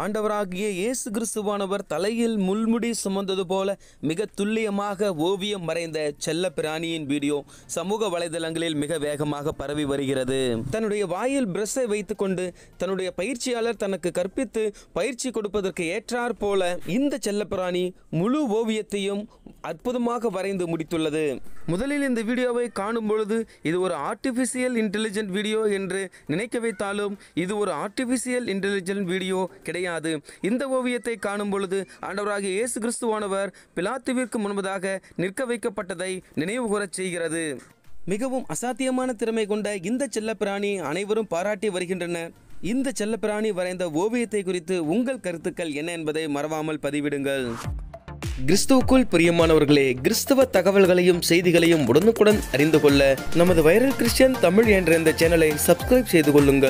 ஆண்டவராகிய இயேசு கிறிஸ்துவானவர் தலையில் முள்முடி சுமந்தது போல மிக துல்லியமாக ஓவியம் வரைந்த செல்ல பிராணியின் வீடியோ சமூக வலைதளங்களில் மிக வேகமாக பரவி வருகிறது. தன்னுடைய வாயில் பிரஷை வைத்துக்கொண்டு தன்னுடைய பயிற்சியாளர் தனக்கு கற்பித்து பயிற்சி கொடுப்பதற்கு ஏற்றாற் போல இந்த செல்ல பிராணி முழு ஓவியத்தையும் அற்புதமாக வரைந்து முடித்துள்ளது. முதலில் இந்த வீடியோவை காணும் பொழுது இது ஒரு ஆர்டிஃபிஷியல் இன்டெலிஜென்ட் வீடியோ என்று நினைக்க வைத்தாலும் இது ஒரு ஆர்டிஃபிஷியல் இன்டெலிஜென்ட் வீடியோ கிடையாது. இந்த ஓவியத்தை காணும் பொழுது ஆண்டவராகிய இயேசு கிறிஸ்துவானவர் பிலாத்துவிற்கு முன்பதாக நிற்க வைக்கப்பட்டதை நினைவு கூறச் செய்கிறது. மிகவும் அசாத்தியமான திறமை கொண்ட இந்த செல்லப்பிராணி அனைவரும் பாராட்டி வருகின்றனர். இந்த செல்லப்பிராணி வரைந்த ஓவியத்தை குறித்து உங்கள் கருத்துக்கள் என்ன என்பதை மறவாமல் பதிவிடுங்கள். கிறிஸ்துவுக்குள் பிரியமானவர்களே, கிறிஸ்தவ தகவல்களையும் செய்திகளையும் உடனுக்குடன் அறிந்து கொள்ள நமது வைரல் கிறிஸ்டியன் தமிழ் என்ற இந்த சேனலை சப்ஸ்கிரைப் செய்து கொள்ளுங்கள்.